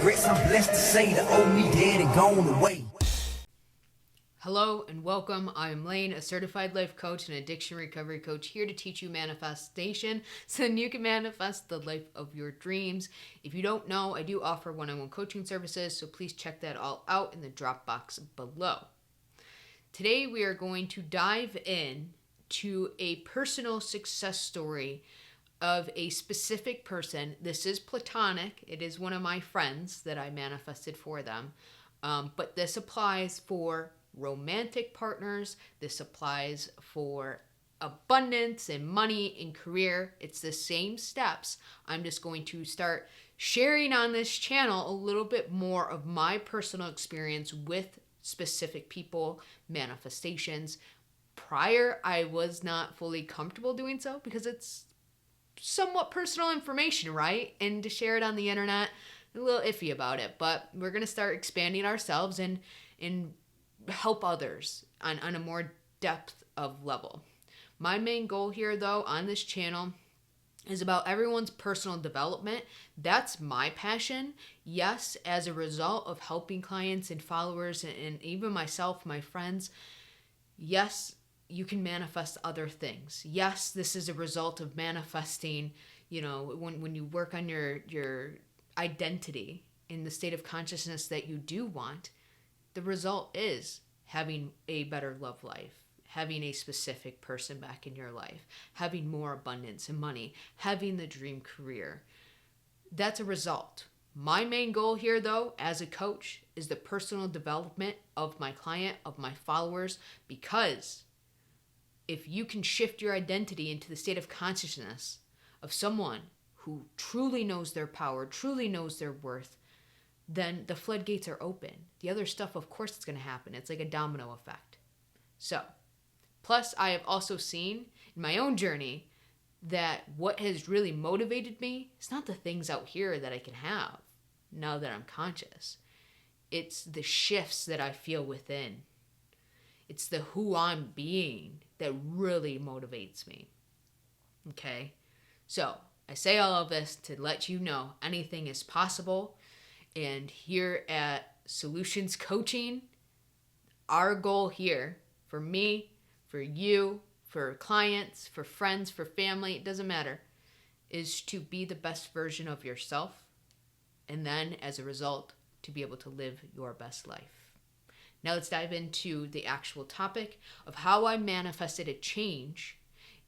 regrets. I'm blessed to say the old me dead and gone away. Hello and welcome. I am Lane, a certified life coach and addiction recovery coach, here to teach you manifestation so then you can manifest the life of your dreams. If you don't know, I do offer one-on-one coaching services, so please check that all out in the drop box below. Today we are going to dive in to a personal success story of a specific person. This is platonic. It is one of my friends that I manifested for them, but this applies for romantic partners. This applies for abundance and money and career. It's the same steps. I'm just going to start sharing on this channel a little bit more of my personal experience with specific people, manifestations. Prior, I was not fully comfortable doing so because it's somewhat personal information, right? And to share it on the internet, I'm a little iffy about it, but we're going to start expanding ourselves and help others on a more depth of level. My main goal here, though, on this channel is about everyone's personal development. That's my passion. Yes, as a result of helping clients and followers and even myself, my friends, yes, you can manifest other things. Yes, this is a result of manifesting, when you work on your identity in the state of consciousness that you do want. The result is having a better love life, having a specific person back in your life, having more abundance and money, having the dream career. That's a result. My main goal here, though, as a coach, is the personal development of my client, of my followers, because if you can shift your identity into the state of consciousness of someone who truly knows their power, truly knows their worth, then the floodgates are open. The other stuff, of course, it's going to happen. It's like a domino effect. So, plus I have also seen in my own journey that what has really motivated me is not the things out here that I can have now that I'm conscious. It's the shifts that I feel within. It's the who I'm being that really motivates me. Okay? So, I say all of this to let you know anything is possible. And here at Soulutions Coaching, our goal here, for me, for you, for clients, for friends, for family, it doesn't matter, is to be the best version of yourself. And then, as a result, to be able to live your best life. Now let's dive into the actual topic of how I manifested a change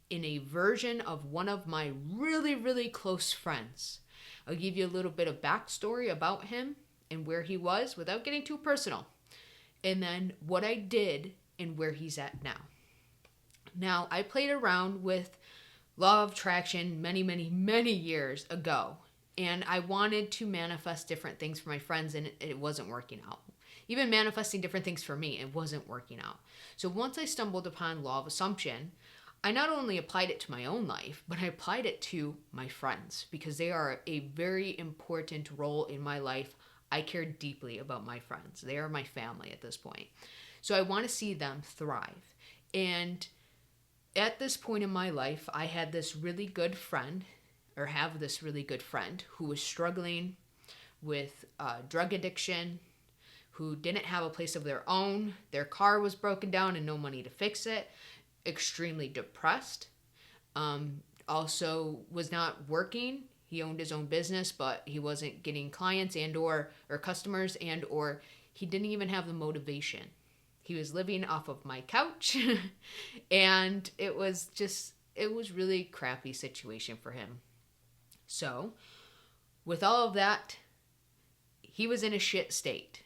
in a version of one of my really, really close friends. I'll give you a little bit of backstory about him and where he was without getting too personal. And then what I did and where he's at now. Now, I played around with law of attraction many, many, many years ago. And I wanted to manifest different things for my friends, and it wasn't working out. Even manifesting different things for me, it wasn't working out. So once I stumbled upon law of assumption, I not only applied it to my own life, but I applied it to my friends because they are a very important role in my life. I care deeply about my friends. They are my family at this point. So I want to see them thrive. And at this point in my life, I had this really good friend, or have this really good friend, who was struggling with drug addiction, who didn't have a place of their own. Their car was broken down and no money to fix it. Extremely depressed. Also was not working. He owned his own business, but he wasn't getting clients or customers, or he didn't even have the motivation. He was living off of my couch and it was really crappy situation for him. So with all of that, he was in a shit state.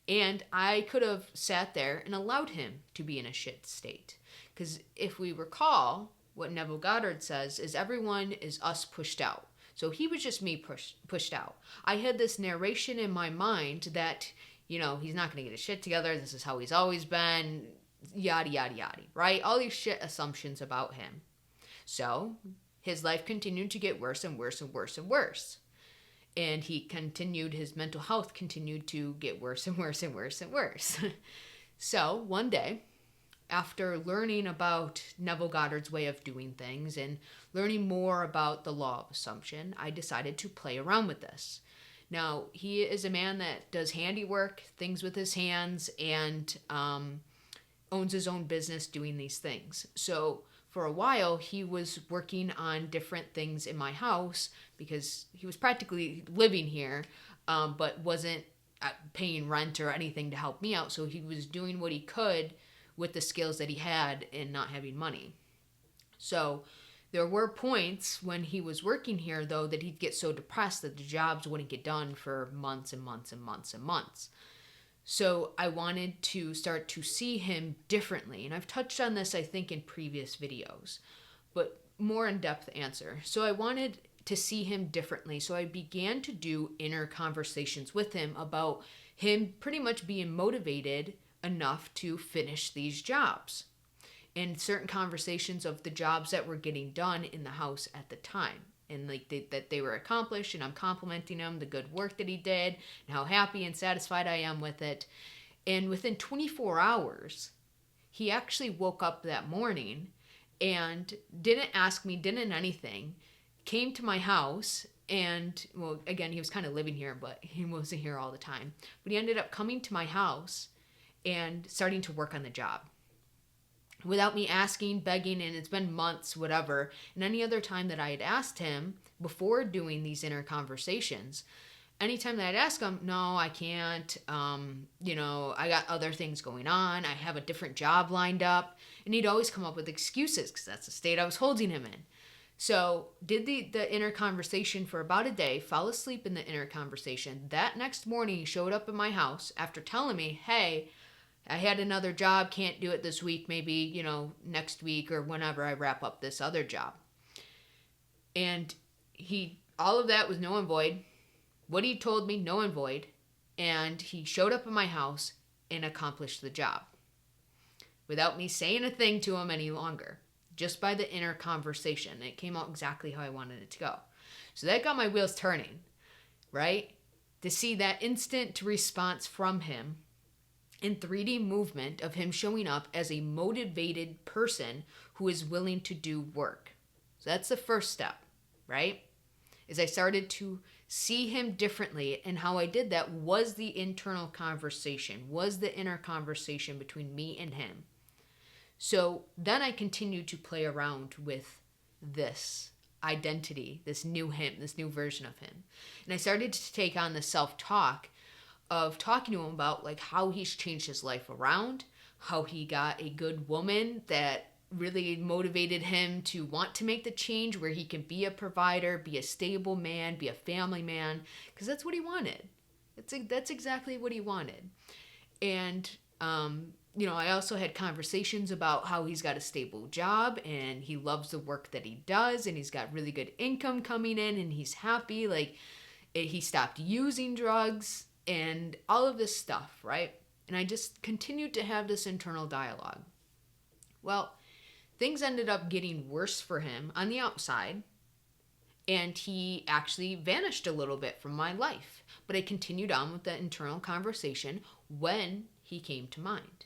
And I could have sat there and allowed him to be in a shit state. Because if we recall, what Neville Goddard says is everyone is us pushed out. So he was just me pushed out. I had this narration in my mind that, he's not going to get his shit together. This is how he's always been, yada, yada, yada, right? All these shit assumptions about him. So his life continued to get worse and worse and worse and worse. And his mental health continued to get worse and worse and worse and worse. So one day, after learning about Neville Goddard's way of doing things and learning more about the law of assumption, I decided to play around with this. Now, he is a man that does handiwork, things with his hands, and owns his own business doing these things. So for a while, he was working on different things in my house because he was practically living here, but wasn't paying rent or anything to help me out. So he was doing what he could with the skills that he had and not having money. So there were points when he was working here, though, that he'd get so depressed that the jobs wouldn't get done for months and months and months and months. So I wanted to start to see him differently. And I've touched on this, I think, in previous videos, but more in-depth answer. So I wanted to see him differently. So I began to do inner conversations with him about him pretty much being motivated enough to finish these jobs. And certain conversations of the jobs that were getting done in the house at the time. And like that they were accomplished, and I'm complimenting him, the good work that he did, and how happy and satisfied I am with it. And within 24 hours, he actually woke up that morning and didn't ask me, didn't anything, came to my house, and, well, again, he was kind of living here, but he wasn't here all the time. But he ended up coming to my house and starting to work on the job without me asking, begging, and it's been months, whatever. And any other time that I had asked him before doing these inner conversations, anytime that I'd ask him, no, I can't, I got other things going on, I have a different job lined up, and he'd always come up with excuses because that's the state I was holding him in. So did the inner conversation for about a day, fell asleep in the inner conversation. That next morning, he showed up at my house after telling me, hey, I had another job, can't do it this week, maybe, next week or whenever I wrap up this other job. And all of that was null and void. What he told me, null and void. And he showed up at my house and accomplished the job without me saying a thing to him any longer, just by the inner conversation. It came out exactly how I wanted it to go. So that got my wheels turning, right? To see that instant response from him in 3D movement of him showing up as a motivated person who is willing to do work. So that's the first step, right? Is I started to see him differently, and how I did that was the internal conversation, was the inner conversation between me and him. So then I continued to play around with this identity, this new him, this new version of him. And I started to take on the self-talk of talking to him about like how he's changed his life around, how he got a good woman that really motivated him to want to make the change where he can be a provider, be a stable man, be a family man, because that's what he wanted. That's exactly what he wanted. And, I also had conversations about how he's got a stable job and he loves the work that he does and he's got really good income coming in and he's happy. Like he stopped using drugs and all of this stuff, right? And I just continued to have this internal dialogue. Well, things ended up getting worse for him on the outside, and he actually vanished a little bit from my life. But I continued on with the internal conversation when he came to mind.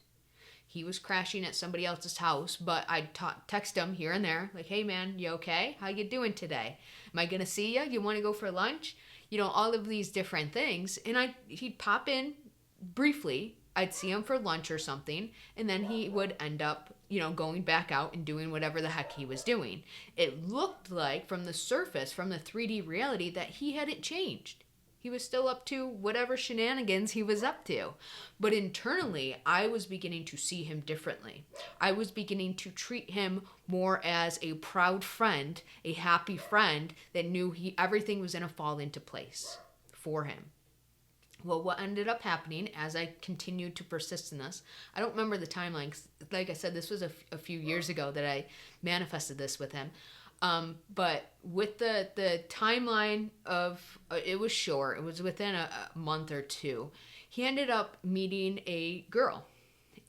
He was crashing at somebody else's house, but I'd text him here and there, like, hey man, you okay? How you doing today? Am I gonna see you? You wanna go for lunch? All of these different things. And he'd pop in briefly. I'd see him for lunch or something, and then he would end up, going back out and doing whatever the heck he was doing. It looked like from the surface, from the 3D reality, that he hadn't changed. He was still up to whatever shenanigans he was up to. But internally, I was beginning to see him differently. I was beginning to treat him more as a proud friend, a happy friend that knew everything was going to fall into place for him. Well, what ended up happening as I continued to persist in this, I don't remember the timeline, 'cause like I said, this was a few years ago that I manifested this with him. But with the timeline of, it was short, it was within a month or two, he ended up meeting a girl.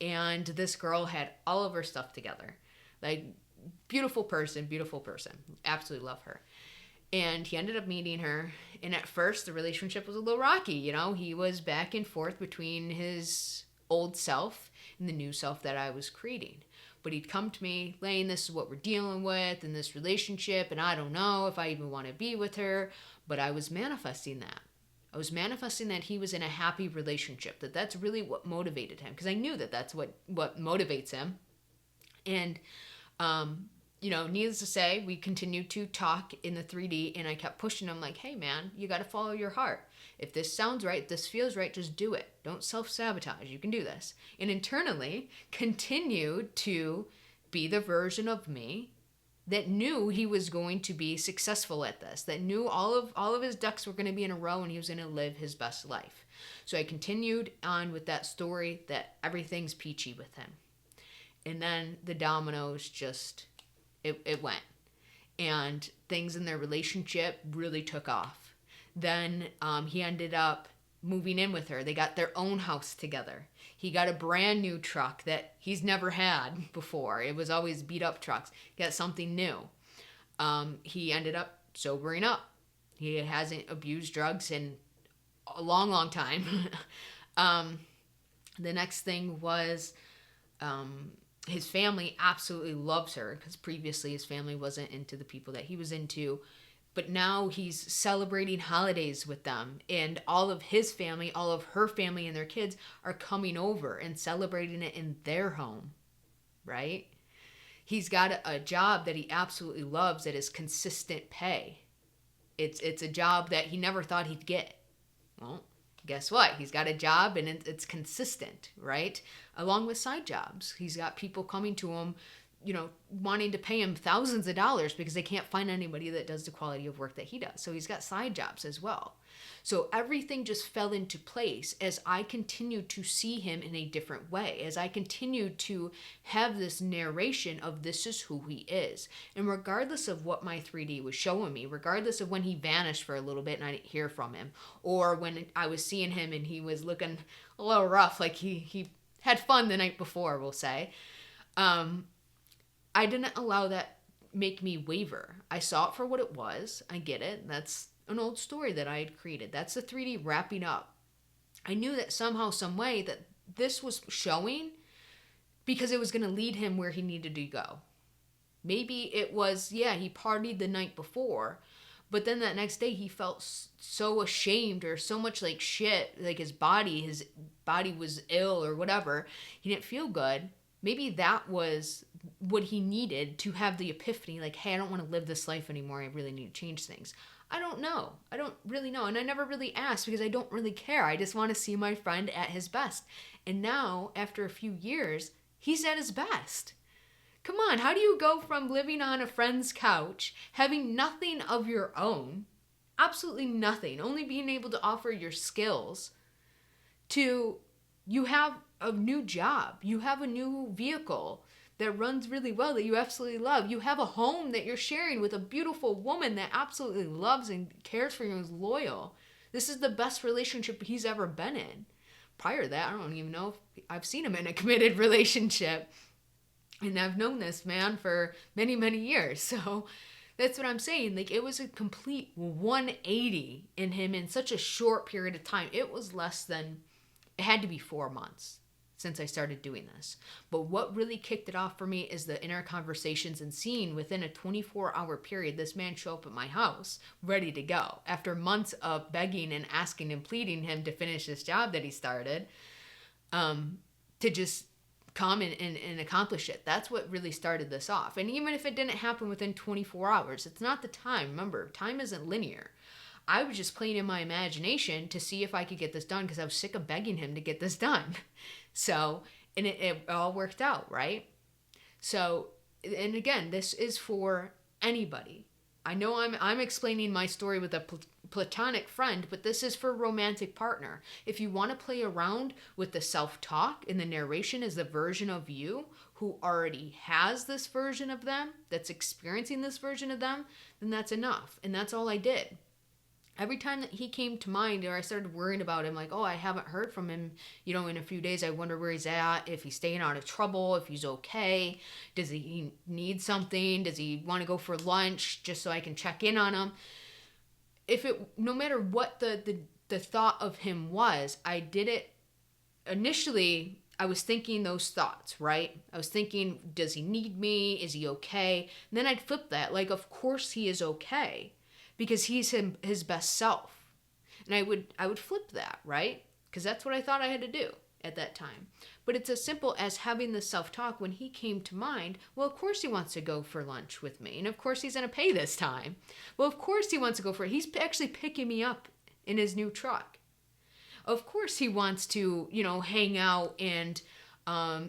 And this girl had all of her stuff together. Like, beautiful person, absolutely love her. And he ended up meeting her, and at first the relationship was a little rocky, he was back and forth between his old self and the new self that I was creating. But he'd come to me, Laon, this is what we're dealing with in this relationship, and I don't know if I even want to be with her, but I was manifesting that. I was manifesting that he was in a happy relationship, that's really what motivated him, because I knew that that's what motivates him. And needless to say, we continued to talk in the 3D, and I kept pushing him like, hey man, you got to follow your heart. If this sounds right, this feels right, just do it. Don't self-sabotage. You can do this. And internally continued to be the version of me that knew he was going to be successful at this, that knew all of his ducks were going to be in a row and he was going to live his best life. So I continued on with that story that everything's peachy with him. And then the dominoes just, it went. And things in their relationship really took off. Then he ended up moving in with her. They got their own house together. He got a brand new truck that he's never had before. It was always beat up trucks. He got something new. He ended up sobering up. He hasn't abused drugs in a long, long time. The next thing was his family absolutely loves her, because previously his family wasn't into the people that he was into. But now he's celebrating holidays with them, and all of his family, all of her family and their kids are coming over and celebrating it in their home, right? He's got a job that he absolutely loves that is consistent pay. It's a job that he never thought he'd get. Well, guess what? He's got a job and it's consistent, right? Along with side jobs. He's got people coming to him, wanting to pay him thousands of dollars because they can't find anybody that does the quality of work that he does. So he's got side jobs as well. So everything just fell into place as I continued to see him in a different way, as I continued to have this narration of this is who he is. And regardless of what my 3D was showing me, regardless of when he vanished for a little bit and I didn't hear from him, or when I was seeing him and he was looking a little rough, like he had fun the night before, we'll say, I didn't allow that make me waver. I saw it for what it was. I get it. That's an old story that I had created. That's the 3D wrapping up. I knew that somehow, some way, that this was showing because it was going to lead him where he needed to go. Maybe it was, he partied the night before, but then that next day he felt so ashamed or so much like shit, like his body was ill or whatever. He didn't feel good. Maybe that was what he needed to have the epiphany, like, hey, I don't want to live this life anymore. I really need to change things. I don't know. I don't really know. And I never really asked because I don't really care. I just want to see my friend at his best. And now, after a few years, he's at his best. Come on, how do you go from living on a friend's couch, having nothing of your own, absolutely nothing, only being able to offer your skills, to you have a new job, you have a new vehicle that runs really well, that you absolutely love. You have a home that you're sharing with a beautiful woman that absolutely loves and cares for you and is loyal. This is the best relationship he's ever been in. Prior to that, I don't even know if I've seen him in a committed relationship. And I've known this man for many, many years. So that's what I'm saying. Like, it was a complete 180 in him in such a short period of time. It was it had to be 4 months since I started doing this. But what really kicked it off for me is the inner conversations and seeing within a 24-hour period this man show up at my house ready to go. After months of begging and asking and pleading him to finish this job that he started, to just come and accomplish it. That's what really started this off. And even if it didn't happen within 24 hours, it's not the time. Remember, time isn't linear. I was just playing in my imagination to see if I could get this done because I was sick of begging him to get this done. So, and it all worked out, right? So, and again, this is for anybody. I know I'm explaining my story with a platonic friend, but this is for a romantic partner. If you want to play around with the self-talk and the narration as the version of you who already has this version of them, that's experiencing this version of them, then that's enough. And that's all I did. Every time that he came to mind, or I started worrying about him, like, oh, I haven't heard from him, in a few days. I wonder where he's at, if he's staying out of trouble, if he's okay. Does he need something? Does he want to go for lunch just so I can check in on him? No matter what the thought of him was, I did it. Initially, I was thinking those thoughts, right? I was thinking, does he need me? Is he okay? And then I'd flip that, like, of course he is okay. Because he's his best self. And I would flip that, right? Because that's what I thought I had to do at that time. But it's as simple as having the self-talk. When he came to mind, well, of course he wants to go for lunch with me. And of course he's going to pay this time. Well, of course he wants to go for it. He's actually picking me up in his new truck. Of course he wants to, hang out and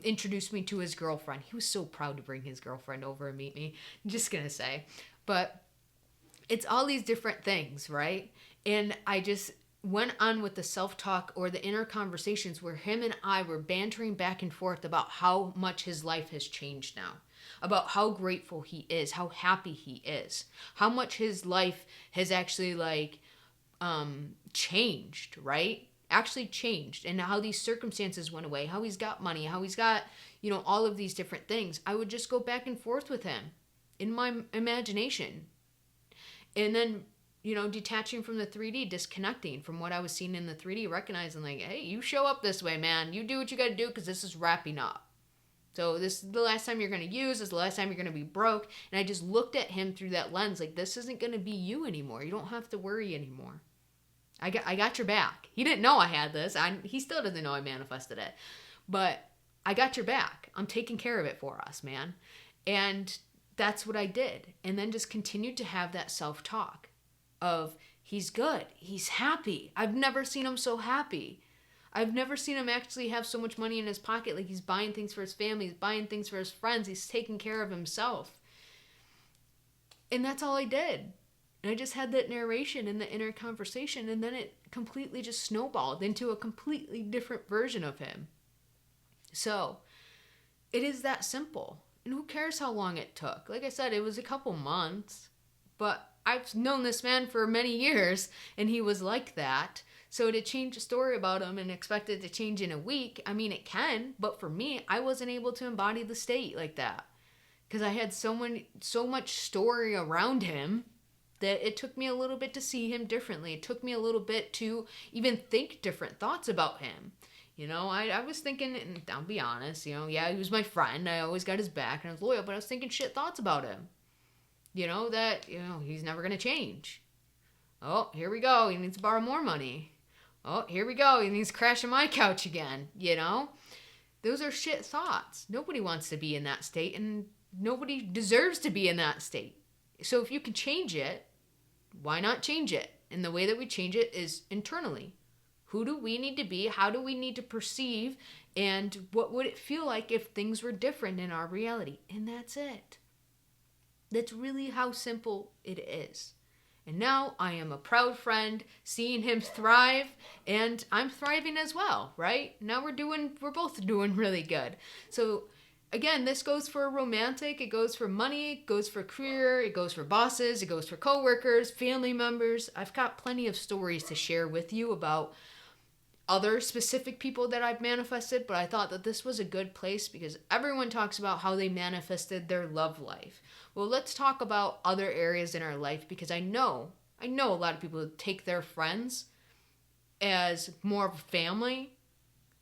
introduce me to his girlfriend. He was so proud to bring his girlfriend over and meet me. I'm just going to say. But it's all these different things, right? And I just went on with the self-talk or the inner conversations where him and I were bantering back and forth about how much his life has changed now, about how grateful he is, how happy he is, how much his life has actually changed, right? Actually changed, and how these circumstances went away, how he's got money, how he's got, all of these different things. I would just go back and forth with him in my imagination. And then, detaching from the 3D, disconnecting from what I was seeing in the 3D, recognizing hey, you show up this way, man. You do what you got to do because this is wrapping up. So this is the last time you're going to use. This is the last time you're going to be broke. And I just looked at him through that lens, this isn't going to be you anymore. You don't have to worry anymore. I got your back. He didn't know I had this. He still doesn't know I manifested it. But I got your back. I'm taking care of it for us, man. And that's what I did. And then just continued to have that self-talk of he's good. He's happy. I've never seen him so happy. I've never seen him actually have so much money in his pocket. He's buying things for his family. He's buying things for his friends. He's taking care of himself. And that's all I did. And I just had that narration and the inner conversation, and then it completely just snowballed into a completely different version of him. So it is that simple. And who cares how long it took? Like I said, it was a couple months, but I've known this man for many years, and he was like that. So to change a story about him and expect it to change in a week, it can, but for me, I wasn't able to embody the state like that because I had so much story around him that it took me a little bit to see him differently. It took me a little bit to even think different thoughts about him. I was thinking, and I'll be honest, yeah, he was my friend. I always got his back and I was loyal, but I was thinking shit thoughts about him. That he's never going to change. Oh, here we go. He needs to borrow more money. Oh, here we go. He needs to crash on my couch again. Those are shit thoughts. Nobody wants to be in that state, and nobody deserves to be in that state. So if you can change it, why not change it? And the way that we change it is internally. Who do we need to be? How do we need to perceive? And what would it feel like if things were different in our reality? And that's it. That's really how simple it is. And now I am a proud friend, seeing him thrive, and I'm thriving as well, right? Now we're both doing really good. So again, this goes for romantic, it goes for money, it goes for career, it goes for bosses, it goes for coworkers, family members. I've got plenty of stories to share with you about other specific people that I've manifested, but I thought that this was a good place because everyone talks about how they manifested their love life. Well, let's talk about other areas in our life because I know a lot of people take their friends as more of a family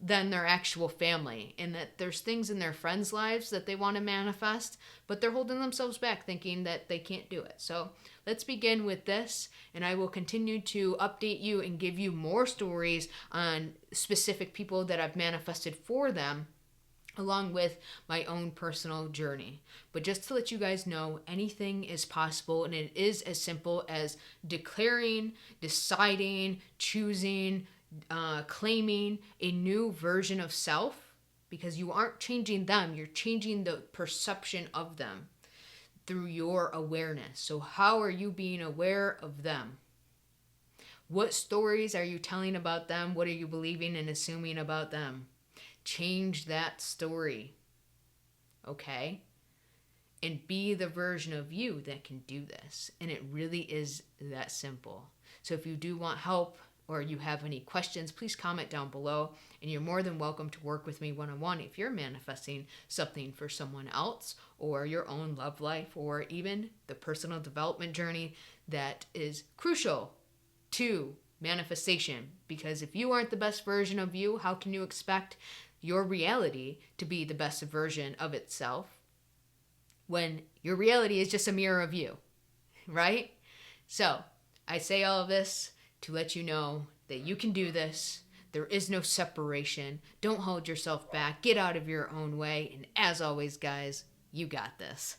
than their actual family, and that there's things in their friends' lives that they want to manifest, but they're holding themselves back thinking that they can't do it. So let's begin with this, and I will continue to update you and give you more stories on specific people that I've manifested for them, along with my own personal journey. But just to let you guys know, anything is possible, and it is as simple as declaring, deciding, choosing, claiming a new version of self, because you aren't changing them, you're changing the perception of them through your awareness. So how are you being aware of them? What stories are you telling about them? What are you believing and assuming about them? Change that story, okay? And be the version of you that can do this. And it really is that simple. So if you do want help, or you have any questions, please comment down below, and you're more than welcome to work with me one-on-one if you're manifesting something for someone else, or your own love life, or even the personal development journey that is crucial to manifestation. Because if you aren't the best version of you, how can you expect your reality to be the best version of itself when your reality is just a mirror of you, right? So I say all of this to let you know that you can do this. There is no separation. Don't hold yourself back. Get out of your own way. And as always, guys, you got this.